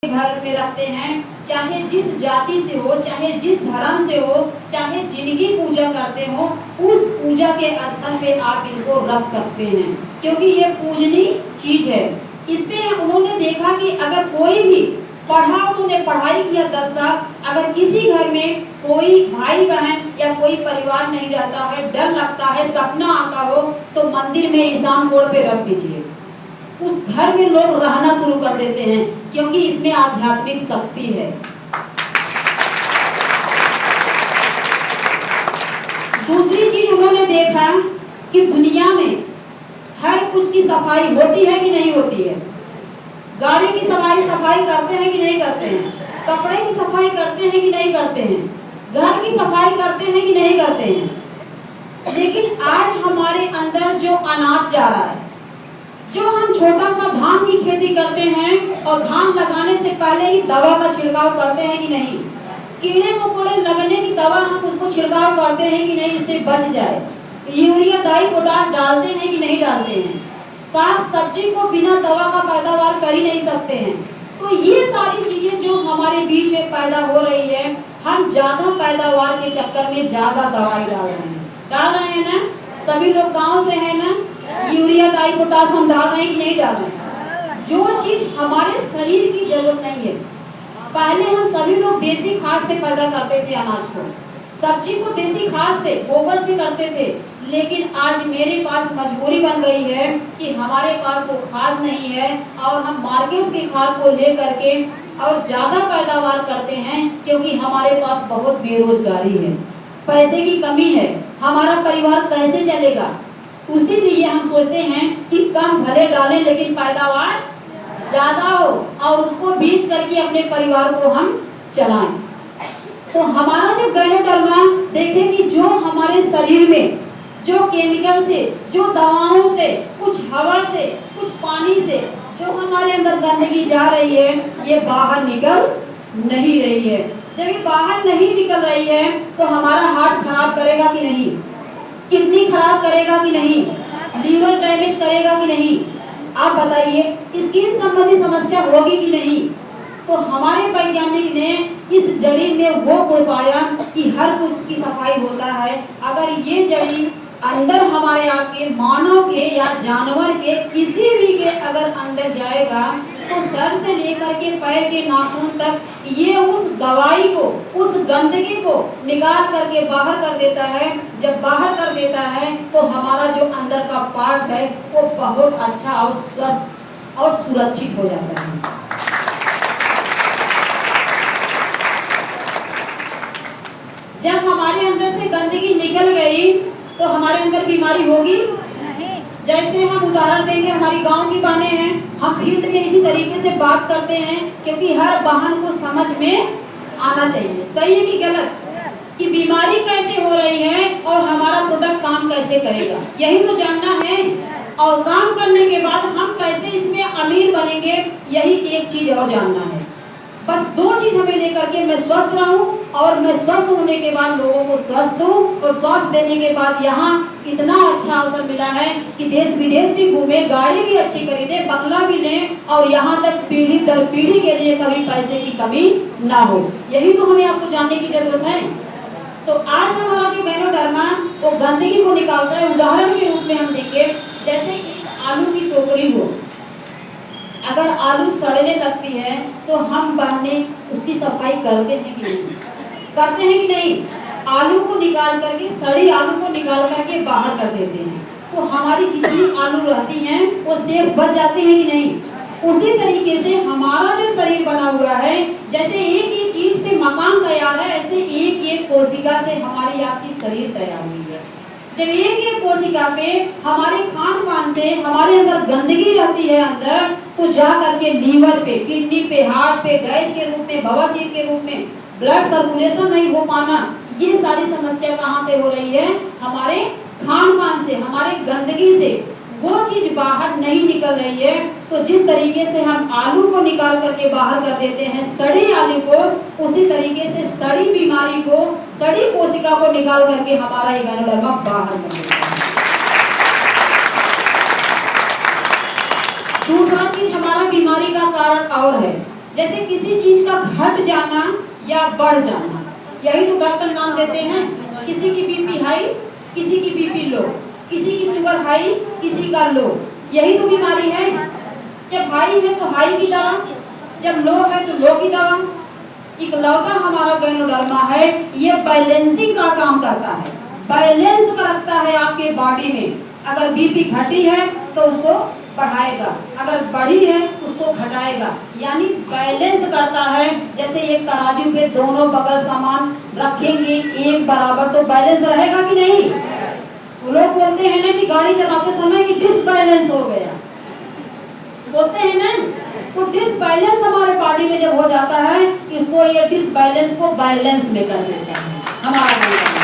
घर में रखते हैं, चाहे जिस जाति से हो, चाहे जिस धर्म से हो, चाहे जिनकी पूजा करते हो, उस पूजा के स्थल पे आप इनको रख सकते हैं, क्योंकि ये पूजनीय चीज है। इसमें उन्होंने देखा कि अगर कोई भी पढ़ा, उन्होंने पढ़ाई किया 10 साल, अगर किसी घर में कोई भाई बहन या कोई परिवार नहीं रहता है, डर लगता है, सपना आता हो, तो मंदिर में ईशान कोण पे रख दीजिए। उस घर में लोग रहना शुरू कर देते हैं, क्योंकि इसमें आध्यात्मिक शक्ति है। दूसरी चीज उन्होंने देखा कि दुनिया में हर कुछ की सफाई होती है कि नहीं होती है। गाड़ी की सफाई करते हैं कि नहीं करते हैं, कपड़े की सफाई करते हैं कि नहीं करते हैं, घर की सफाई करते हैं कि नहीं करते हैं। लेकिन आज हमारे अंदर जो अनाज जा रहा है, जो हम छोटा सा धान की खेती करते हैं और धान लगाने से पहले ही दवा का छिड़काव करते हैं कि नहीं, कीड़े मकोड़े लगने की दवा हम उसको छिड़काव करते हैं कि नहीं, इससे बच जाए, यूरिया डाई पोटाश डालते हैं कि नहीं डालते हैं, साग सब्जी को बिना दवा का पैदावार कर ही नहीं सकते हैं। तो ये सारी चीजें जो हमारे बीच में पैदा हो रही है, हम ज्यादा पैदावार के चक्कर में ज्यादा दवाई डाल रहे हैं ना। सभी लोग गांव से हैं ना, यूरिया डाई पोटाश हम डाल रहे हैं कि नहीं डाल रहे हैं। जो चीज हमारे शरीर की जरूरत नहीं है, पहले हम सभी लोग देसी खाद से पैदा करते थे अनाज को, सब्जी को देसी खाद से, गोबर से करते थे। लेकिन आज मेरे पास मजबूरी बन गई है कि हमारे पास वो खाद नहीं है और हम मार्केट की खाद को ले करके और ज्यादा पैदावार करते हैं, क्योंकि हमारे पास बहुत बेरोजगारी है, पैसे की कमी है, हमारा परिवार कैसे चलेगा। उसीलिए हम सोचते हैं कि कम भले डालें लेकिन पैदावार ज्यादा हो और उसको बेच करके अपने परिवार को हम चलाएं। तो हमारा जो गैनोडर्मा देखें कि जो हमारे शरीर में जो केमिकल से, जो दवाओं से, कुछ हवा से, कुछ पानी से जो हमारे अंदर गंदगी जा रही है, ये बाहर निकल नहीं रही है। जब ये बाहर नहीं निकल रही है तो हमारा हार्ट खराब करेगा कि नहीं, किडनी खराब करेगा कि नहीं, लीवर डैमेज करेगा कि नहीं, आप बताइए, स्किन संबंधी समस्या होगी कि नहीं। तो हमारे वैज्ञानिक ने इस जड़ी में वो गुण पाया कि हर कुछ की सफाई होता है। अगर ये जड़ी अंदर हमारे आपके मानव के या जानवर के किसी भी के अगर अंदर जाएगा तो सर से लेकर के पैर के नाखून तक ये उस दवाई को, उस गंदगी को निकाल करके बाहर कर देता है। जब बाहर कर देता है तो हमारा जो अंदर का पार्ट है वो बहुत अच्छा और स्वस्थ और सुरक्षित हो जाता है। जब हमारे अंदर से गंदगी निकल गई तो हमारे अंदर बीमारी होगी। जैसे हम उदाहरण देंगे, हमारी गांव की बहनें हैं, हम फील्ड में इसी तरीके से बात करते हैं, क्योंकि हर बहन को समझ में आना चाहिए, सही है कि गलत, कि बीमारी कैसे हो रही है और हमारा प्रोडक्ट काम कैसे करेगा, यही तो जानना है। और काम करने के बाद हम कैसे इसमें अमीर बनेंगे, यही एक चीज और जानना है। बस 2 चीज हमें लेकर के मैं स्वस्थ रहूं और मैं स्वस्थ होने के बाद लोगों को स्वस्थ दूं, और स्वस्थ देने के बाद यहाँ इतना अच्छा अवसर मिला है कि देश विदेश भी घूमे, गाड़ी भी अच्छी खरीदे, बंगला भी लें, और यहाँ तक पीढ़ी दर पीढ़ी के लिए कभी पैसे की कमी ना हो। यही तो हमें आपको जानने की जरूरत है। तो आज हमारा जो गैनोडर्मा वो गंदगी को निकालता है। उदाहरण के रूप में हम देखें, जैसे एक आलू की टोकरी हो, अगर आलू सड़ने लगती है तो हम बहने उसकी सफाई करते हैं कि नहीं, करते हैं कि नहीं। आलू को निकाल करके, सड़ी आलू को निकाल करके बाहर कर देते हैं, तो हमारी जितनी आलू रहती हैं वो सेफ बच जाती हैं कि नहीं। उसी तरीके से हमारा जो शरीर बना हुआ है, जैसे एक एक ईंट से मकान तैयार है, ऐसे एक एक कोशिका से हमारी आपकी शरीर तैयार हुई है। जब एक एक कोशिका पे हमारे खान पान से हमारे अंदर गंदगी रहती है अंदर, तो जा करके लीवर पे, किडनी पे, हार्ट पे गैस के रूप में, बवासीर के रूप में, ब्लड सर्कुलेशन नहीं हो पाना, ये सारी समस्या कहाँ से हो रही है, हमारे खान पान से, हमारे गंदगी से। वो चीज बाहर नहीं निकल रही है। तो जिस तरीके से हम आलू को निकाल करके बाहर कर देते हैं, सड़ी आलू को, उसी तरीके से सड़ी बीमारी को, सड़ी कोशिका को निकाल करके हमारा ये गैनोडर्मा बाहर कर देता है। दूसरा चीज हमारा बीमारी का कारण और है, जैसे किसी चीज का घट जाना या बढ़ जाना, यही तो डॉक्टर नाम देते हैं। किसी की बीपी हाई, किसी की बीपी लो, किसी की शुगर हाई, किसी का लो, यही तो बीमारी है। जब हाई है तो हाई की दवा, जब लो है तो लो की दवा। इकलौता हमारा गैनोडर्मा है, ये बैलेंसिंग का काम करता है, बैलेंस करता है आपके बॉडी में। अगर बीपी घटी है तो उसको बढ़ाएगा, अगर बढ़ी है उसको घटाएगा, यानी बैलेंस करता है। जैसे एक तराजू पे दोनों बगल सामान रखेंगे एक बराबर, तो बैलेंस रहेगा कि नहीं। लोग बोलते हैं ना कि गाड़ी चलाते समय कि डिसबैलेंस हो गया, बोलते हैं ना, तो डिसबैलेंस हमारे बॉडी में जब हो जाता है, इसको ये डिसबैलेंस को बैलेंस में कर देता है हमारा।